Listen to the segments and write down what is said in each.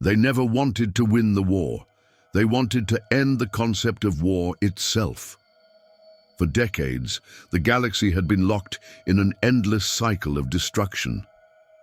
They never wanted to win the war. They wanted to end the concept of war itself. For decades, the galaxy had been locked in an endless cycle of destruction.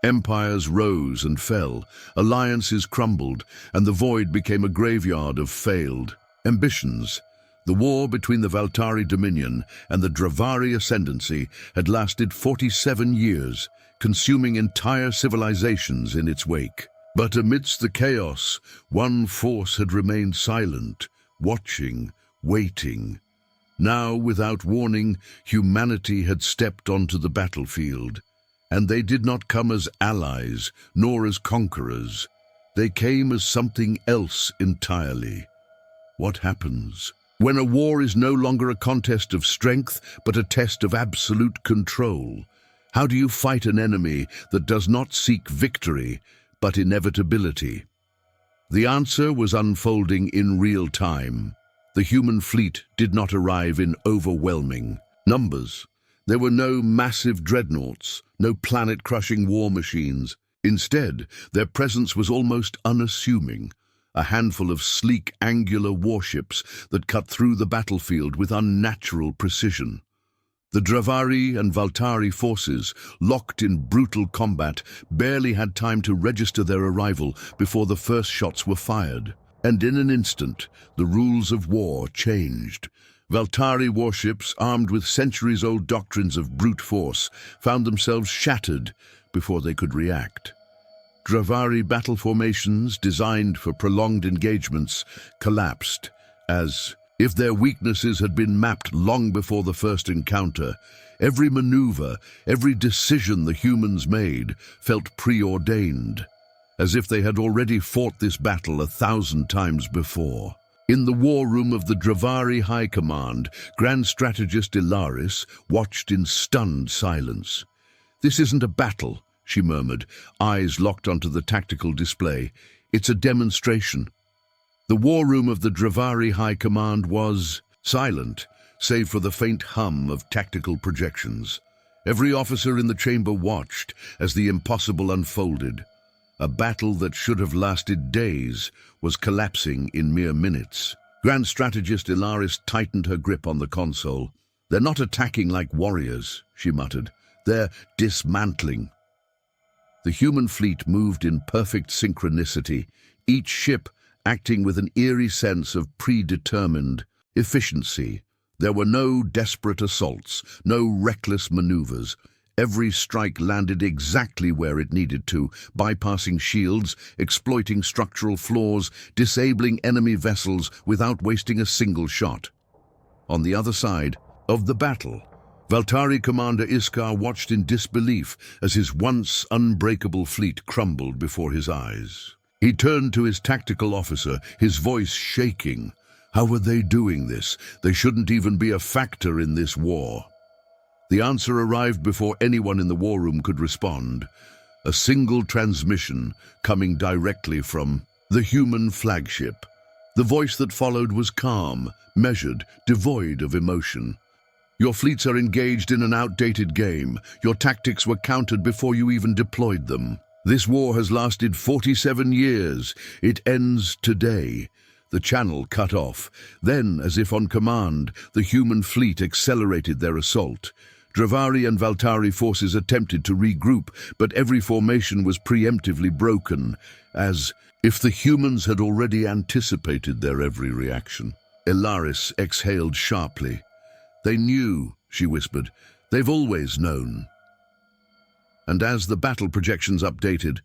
Empires rose and fell, alliances crumbled, and the void became a graveyard of failed ambitions. The war between the Valtari Dominion and the Dravari Ascendancy had lasted 47 years, consuming entire civilizations in its wake. But amidst the chaos, one force had remained silent, watching, waiting. Now, without warning, humanity had stepped onto the battlefield. And they did not come as allies, nor as conquerors. They came as something else entirely. What happens when a war is no longer a contest of strength, but a test of absolute control? How do you fight an enemy that does not seek victory, but inevitability? The answer was unfolding in real time. The human fleet did not arrive in overwhelming numbers. There were no massive dreadnoughts, no planet-crushing war machines. Instead, their presence was almost unassuming, a handful of sleek, angular warships that cut through the battlefield with unnatural precision. The Dravari and Valtari forces, locked in brutal combat, barely had time to register their arrival before the first shots were fired. And in an instant, the rules of war changed. Valtari warships, armed with centuries-old doctrines of brute force, found themselves shattered before they could react. Dravari battle formations, designed for prolonged engagements, collapsed, as if their weaknesses had been mapped long before the first encounter. Every maneuver, every decision the humans made felt preordained, as if they had already fought this battle 1,000 times before. In the war room of the Dravari High Command, Grand Strategist Ilaris watched in stunned silence. "This isn't a battle," she murmured, eyes locked onto the tactical display. "It's a demonstration." The war room of the Dravari High Command was silent, save for the faint hum of tactical projections. Every officer in the chamber watched as the impossible unfolded. A battle that should have lasted days was collapsing in mere minutes. Grand Strategist Ilaris tightened her grip on the console. "They're not attacking like warriors," she muttered. "They're dismantling." The human fleet moved in perfect synchronicity, each ship acting with an eerie sense of predetermined efficiency. There were no desperate assaults, no reckless maneuvers. Every strike landed exactly where it needed to, bypassing shields, exploiting structural flaws, disabling enemy vessels without wasting a single shot. On the other side of the battle, Valtari Commander Iskar watched in disbelief as his once unbreakable fleet crumbled before his eyes. He turned to his tactical officer, his voice shaking. How were they doing this? They shouldn't even be a factor in this war. The answer arrived before anyone in the war room could respond. A single transmission coming directly from the human flagship. The voice that followed was calm, measured, devoid of emotion. "Your fleets are engaged in an outdated game. Your tactics were countered before you even deployed them. This war has lasted 47 years. It ends today." The channel cut off. Then, as if on command, the human fleet accelerated their assault. Dravari and Valtari forces attempted to regroup, but every formation was preemptively broken, as if the humans had already anticipated their every reaction. Ilaris exhaled sharply. "They knew," she whispered. "They've always known." And as the battle projections updated,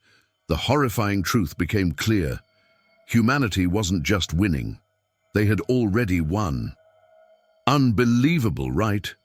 the horrifying truth became clear. Humanity wasn't just winning. They had already won. Unbelievable, right?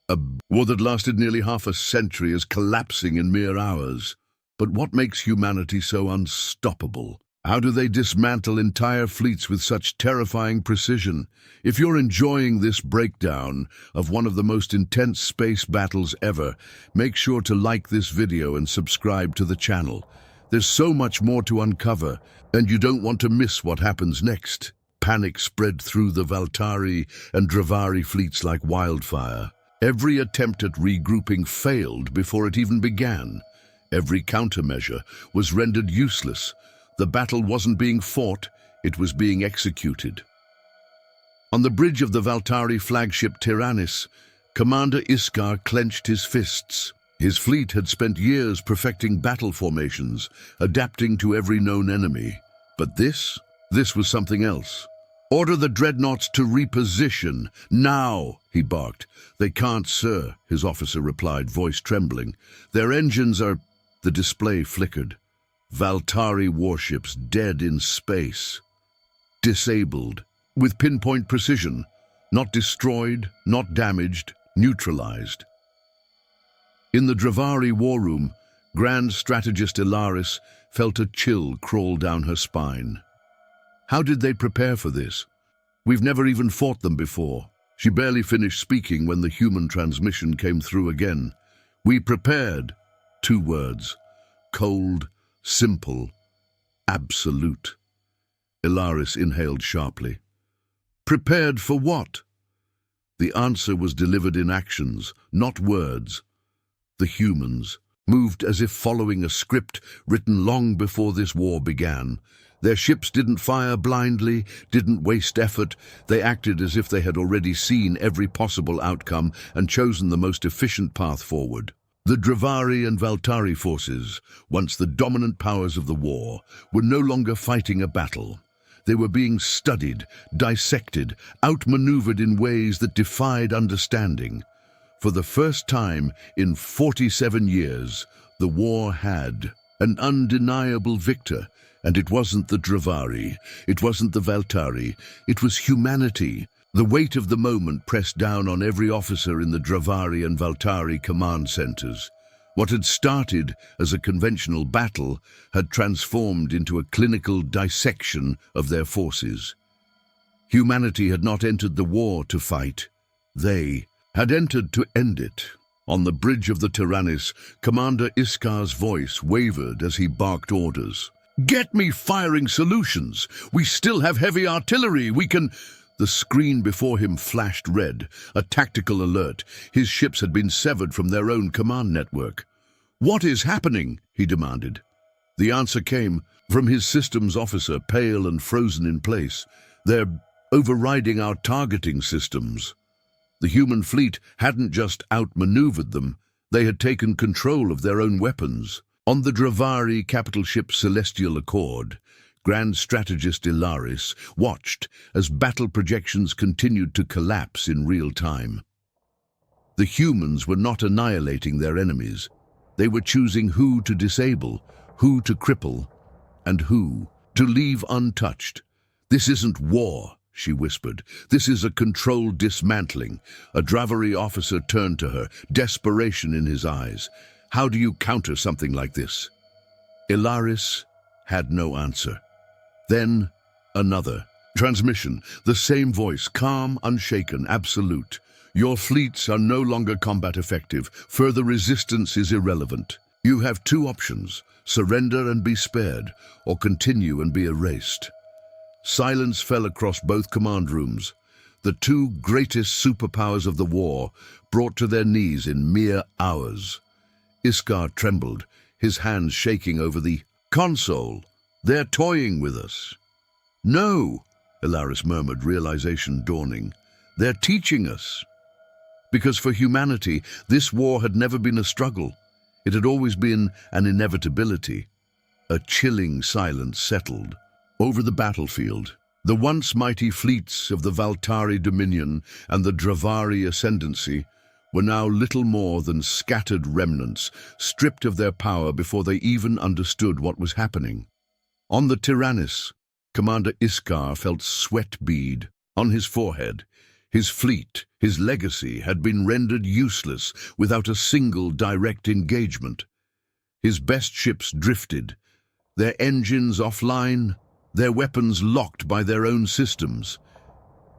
A war that lasted nearly half a century is collapsing in mere hours. But what makes humanity so unstoppable? How do they dismantle entire fleets with such terrifying precision? If you're enjoying this breakdown of one of the most intense space battles ever, make sure to like this video and subscribe to the channel. There's so much more to uncover, and you don't want to miss what happens next. Panic spread through the Valtari and Dravari fleets like wildfire. Every attempt at regrouping failed before it even began. Every countermeasure was rendered useless. The battle wasn't being fought, it was being executed. On the bridge of the Valtari flagship Tyrannus, Commander Iskar clenched his fists. His fleet had spent years perfecting battle formations, adapting to every known enemy. But this was something else. "Order the dreadnoughts to reposition, now," he barked. "They can't, sir," his officer replied, voice trembling. "Their engines are—" The display flickered. Valtari warships dead in space. Disabled, with pinpoint precision. Not destroyed, not damaged, neutralized. In the Dravari war room, Grand Strategist Ilaris felt a chill crawl down her spine. How did they prepare for this? "We've never even fought them before." She barely finished speaking when the human transmission came through again. "We prepared." 2 words. Cold, simple, absolute. Ilaris inhaled sharply. "Prepared for what?" The answer was delivered in actions, not words. The humans moved as if following a script written long before this war began. Their ships didn't fire blindly, didn't waste effort. They acted as if they had already seen every possible outcome and chosen the most efficient path forward. The Dravari and Valtari forces, once the dominant powers of the war, were no longer fighting a battle. They were being studied, dissected, outmaneuvered in ways that defied understanding. For the first time in 47 years, the war had an undeniable victor, and it wasn't the Dravari, it wasn't the Valtari, it was humanity. The weight of the moment pressed down on every officer in the Dravari and Valtari command centers. What had started as a conventional battle had transformed into a clinical dissection of their forces. Humanity had not entered the war to fight. They had entered to end it. On the bridge of the Tyrannus, Commander Iskar's voice wavered as he barked orders. "Get me firing solutions! We still have heavy artillery! We can—" The screen before him flashed red, a tactical alert. His ships had been severed from their own command network. "What is happening?" he demanded. The answer came from his systems officer, pale and frozen in place. "They're overriding our targeting systems." The human fleet hadn't just outmaneuvered them, they had taken control of their own weapons. On the Dravari capital ship Celestial Accord, Grand Strategist Ilaris watched as battle projections continued to collapse in real time. The humans were not annihilating their enemies. They were choosing who to disable, who to cripple, and who to leave untouched. "This isn't war," she whispered. "This is a controlled dismantling." A Dravari officer turned to her, desperation in his eyes. "How do you counter something like this?" Ilaris had no answer. Then another. Transmission, the same voice, calm, unshaken, absolute. "Your fleets are no longer combat effective. Further resistance is irrelevant. You have 2 options, surrender and be spared, or continue and be erased." Silence fell across both command rooms. The 2 greatest superpowers of the war brought to their knees in mere hours. Iskar trembled, his hands shaking over the console. "They're toying with us." "No," Ilaris murmured, realization dawning. "They're teaching us." Because for humanity, this war had never been a struggle. It had always been an inevitability. A chilling silence settled over the battlefield. The once mighty fleets of the Valtari Dominion and the Dravari Ascendancy were now little more than scattered remnants, stripped of their power before they even understood what was happening. On the Tyrannus, Commander Iskar felt sweat bead on his forehead. His fleet, his legacy, had been rendered useless without a single direct engagement. His best ships drifted, their engines offline, their weapons locked by their own systems.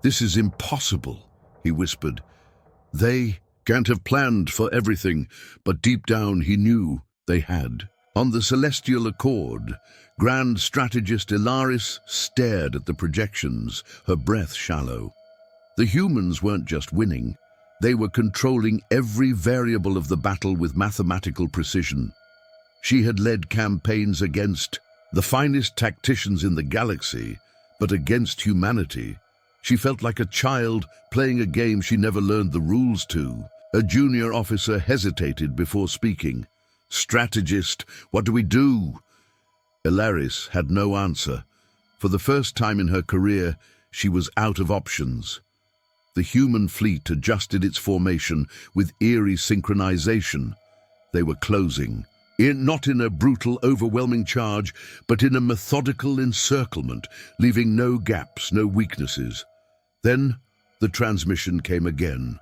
"This is impossible," he whispered. "They can't have planned for everything," but deep down he knew they had. On the Celestial Accord, Grand Strategist Ilaris stared at the projections, her breath shallow. The humans weren't just winning, they were controlling every variable of the battle with mathematical precision. She had led campaigns against the finest tacticians in the galaxy, but against humanity. She felt like a child playing a game she never learned the rules to. A junior officer hesitated before speaking. "Strategist, what do we do?" Ilaris had no answer. For the first time in her career, she was out of options. The human fleet adjusted its formation with eerie synchronization. They were closing. Not in a brutal, overwhelming charge, but in a methodical encirclement, leaving no gaps, no weaknesses. Then the transmission came again.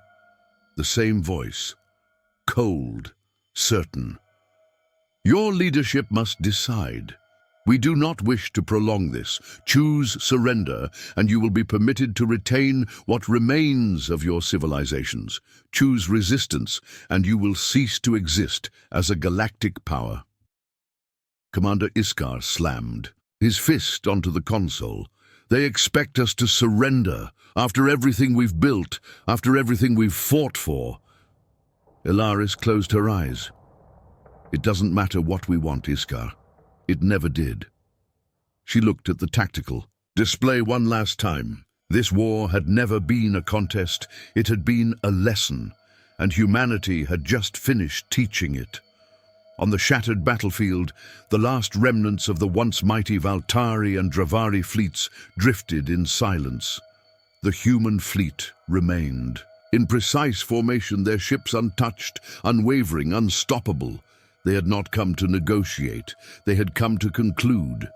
The same voice, cold, certain. "Your leadership must decide. We do not wish to prolong this. Choose surrender, and you will be permitted to retain what remains of your civilizations. Choose resistance, and you will cease to exist as a galactic power." Commander Iskar slammed his fist onto the console. "They expect us to surrender, after everything we've built, after everything we've fought for." Ilaris closed her eyes. "It doesn't matter what we want, Iskar. It never did." She looked at the tactical display one last time. This war had never been a contest, it had been a lesson, and humanity had just finished teaching it. On the shattered battlefield, the last remnants of the once mighty Valtari and Dravari fleets drifted in silence. The human fleet remained. In precise formation, their ships untouched, unwavering, unstoppable. They had not come to negotiate, they had come to conclude.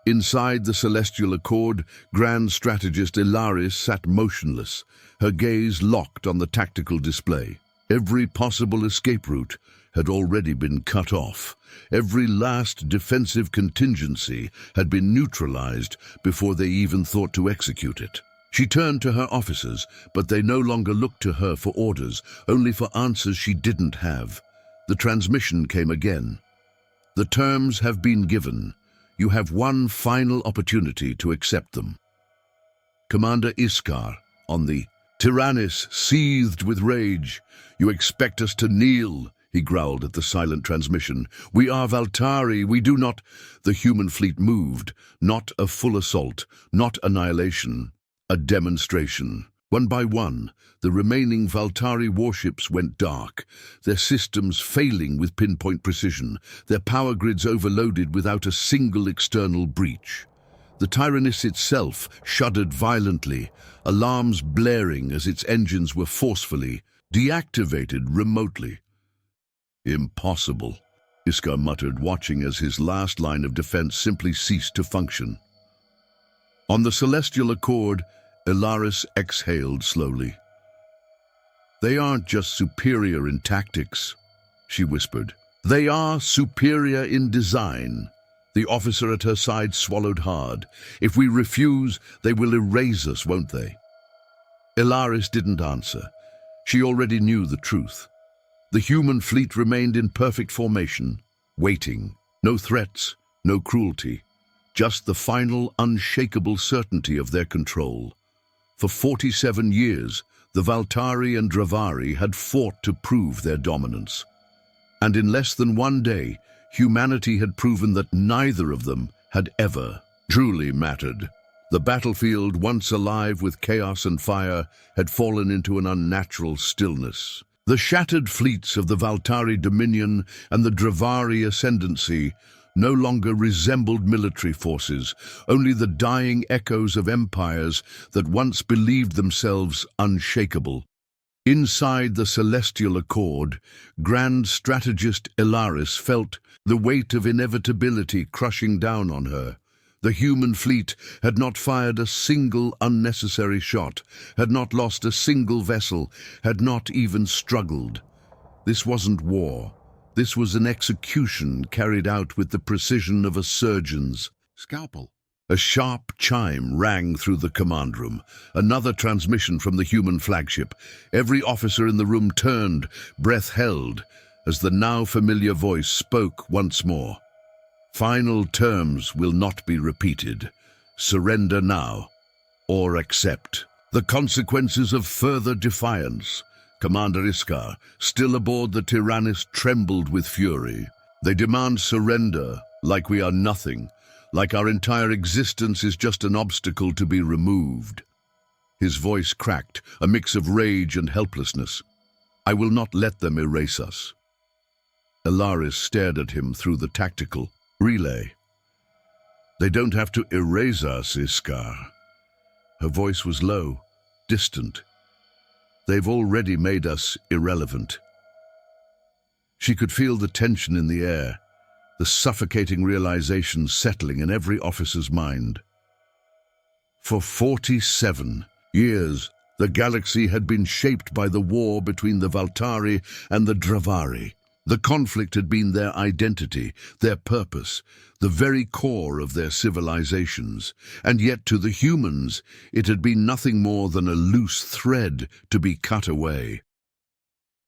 Inside the Celestial Accord, Grand Strategist Ilaris sat motionless, her gaze locked on the tactical display. Every possible escape route had already been cut off. Every last defensive contingency had been neutralized before they even thought to execute it. She turned to her officers, but they no longer looked to her for orders, only for answers she didn't have. The transmission came again. "The terms have been given. You have one final opportunity to accept them." Commander Iskar, on the Tyrannus, seethed with rage. "You expect us to kneel," he growled at the silent transmission. "We are Valtari, we do not—" The human fleet moved, not a full assault, not annihilation, a demonstration. One by one, the remaining Valtari warships went dark, their systems failing with pinpoint precision, their power grids overloaded without a single external breach. The Tyrannus itself shuddered violently, alarms blaring as its engines were forcefully deactivated remotely. "Impossible," Iskar muttered, watching as his last line of defense simply ceased to function. On the Celestial Accord, Ilaris exhaled slowly. "They aren't just superior in tactics," she whispered. "They are superior in design." The officer at her side swallowed hard. "If we refuse, they will erase us, won't they?" Ilaris didn't answer. She already knew the truth. The human fleet remained in perfect formation, waiting. No threats, no cruelty, just the final, unshakable certainty of their control. For 47 years, the Valtari and Dravari had fought to prove their dominance. And in less than one day, humanity had proven that neither of them had ever truly mattered. The battlefield, once alive with chaos and fire, had fallen into an unnatural stillness. The shattered fleets of the Valtari Dominion and the Dravari Ascendancy no longer resembled military forces, only the dying echoes of empires that once believed themselves unshakable. Inside the Celestial Accord, Grand Strategist Ilaris felt the weight of inevitability crushing down on her. The human fleet had not fired a single unnecessary shot, had not lost a single vessel, had not even struggled. This wasn't war. This was an execution carried out with the precision of a surgeon's scalpel. A sharp chime rang through the command room, another transmission from the human flagship. Every officer in the room turned, breath held, as the now familiar voice spoke once more. "Final terms will not be repeated. Surrender now, or accept the consequences of further defiance." Commander Iskar, still aboard the Tyrannus, trembled with fury. "They demand surrender, like we are nothing, like our entire existence is just an obstacle to be removed. His voice cracked, a mix of rage and helplessness. I will not let them erase us. Ilaris stared at him through the tactical relay. They don't have to erase us, Iskar. Her voice was low, distant. They've already made us irrelevant. She could feel the tension in the air, the suffocating realization settling in every officer's mind. For 47 years, the galaxy had been shaped by the war between the Valtari and the Dravari. The conflict had been their identity, their purpose, the very core of their civilizations, and yet to the humans it had been nothing more than a loose thread to be cut away.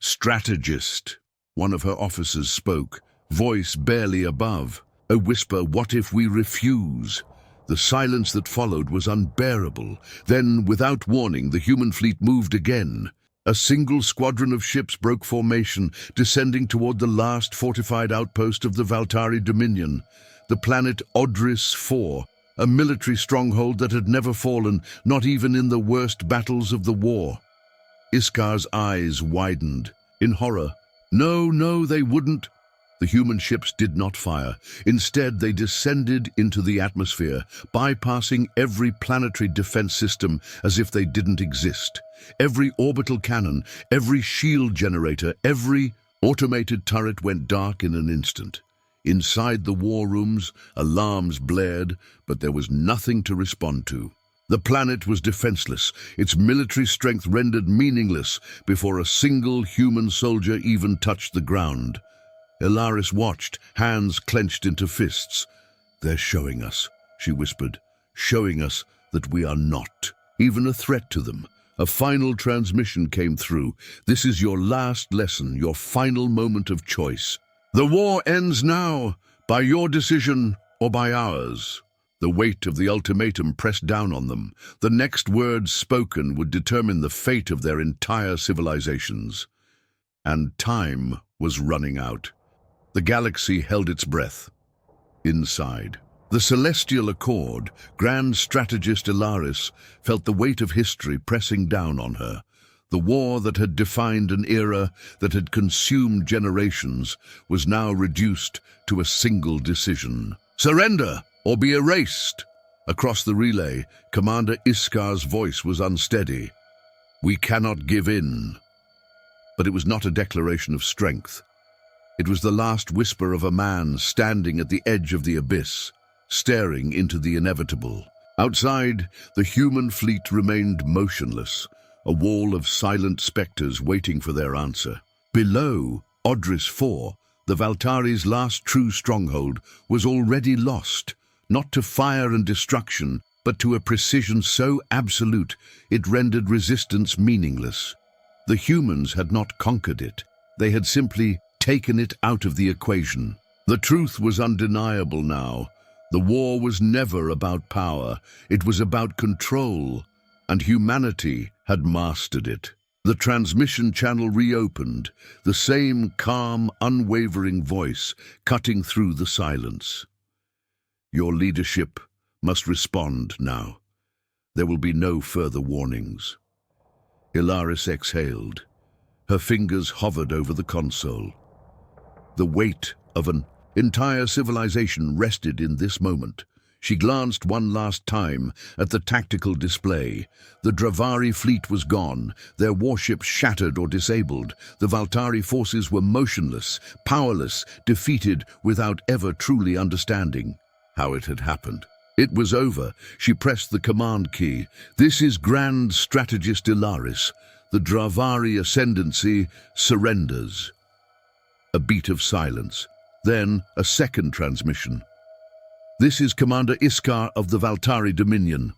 Strategist, one of her officers spoke, voice barely above, a whisper, "What if we refuse?" The silence that followed was unbearable. Then, without warning, the human fleet moved again. A single squadron of ships broke formation, descending toward the last fortified outpost of the Valtari Dominion, the planet Odris IV, a military stronghold that had never fallen, not even in the worst battles of the war. Iskar's eyes widened. In horror. No, they wouldn't. The human ships did not fire. Instead, they descended into the atmosphere, bypassing every planetary defense system as if they didn't exist. Every orbital cannon, every shield generator, every automated turret went dark in an instant. Inside the war rooms, alarms blared, but there was nothing to respond to. The planet was defenseless, its military strength rendered meaningless before a single human soldier even touched the ground. Ilaris watched, hands clenched into fists. "They're showing us," she whispered, "showing us that we are not even a threat to them." A final transmission came through. "This is your last lesson, your final moment of choice. The war ends now, by your decision or by ours." The weight of the ultimatum pressed down on them. The next words spoken would determine the fate of their entire civilizations. And time was running out. The galaxy held its breath. Inside, the Celestial Accord, Grand Strategist Ilaris felt the weight of history pressing down on her. The war that had defined an era, that had consumed generations, was now reduced to a single decision. Surrender or be erased! Across the relay, Commander Iskar's voice was unsteady. "We cannot give in." But it was not a declaration of strength. It was the last whisper of a man standing at the edge of the abyss, staring into the inevitable. Outside, the human fleet remained motionless, a wall of silent specters waiting for their answer. Below, Odris IV, the Valtari's last true stronghold, was already lost, not to fire and destruction, but to a precision so absolute it rendered resistance meaningless. The humans had not conquered it. They had simply taken it out of the equation. The truth was undeniable now. The war was never about power. It was about control, and humanity had mastered it. The transmission channel reopened, the same calm, unwavering voice cutting through the silence. "Your leadership must respond now. There will be no further warnings." Ilaris exhaled. Her fingers hovered over the console. The weight of an entire civilization rested in this moment. She glanced one last time at the tactical display. The Dravari fleet was gone, their warships shattered or disabled. The Valtari forces were motionless, powerless, defeated without ever truly understanding how it had happened. It was over. She pressed the command key. "This is Grand Strategist Ilaris. The Dravari ascendancy surrenders." A beat of silence. Then a second transmission. "This is Commander Iskar of the Valtari Dominion."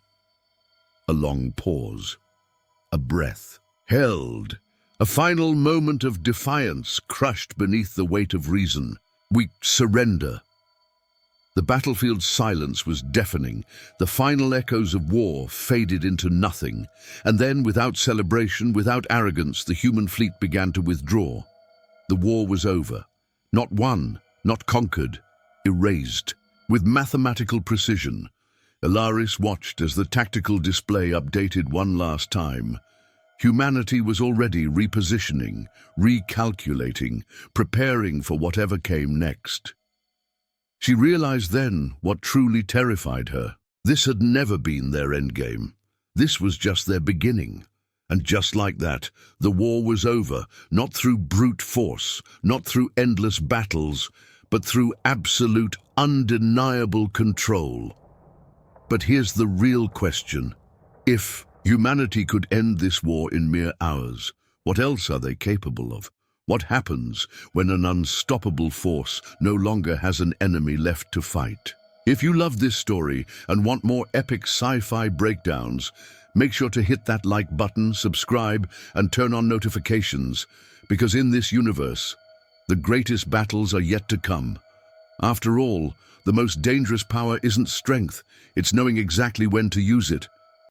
A long pause. A breath. Held. A final moment of defiance crushed beneath the weight of reason. "We surrender." The battlefield's silence was deafening. The final echoes of war faded into nothing. And then, without celebration, without arrogance, the human fleet began to withdraw. The war was over. Not won, not conquered, erased. With mathematical precision, Ilaris watched as the tactical display updated one last time. Humanity was already repositioning, recalculating, preparing for whatever came next. She realized then what truly terrified her. This had never been their endgame. This was just their beginning. And just like that, the war was over, not through brute force, not through endless battles, but through absolute, undeniable control. But here's the real question. If humanity could end this war in mere hours, what else are they capable of? What happens when an unstoppable force no longer has an enemy left to fight? If you love this story and want more epic sci-fi breakdowns, make sure to hit that like button, subscribe, and turn on notifications, because in this universe, the greatest battles are yet to come. After all, the most dangerous power isn't strength, it's knowing exactly when to use it.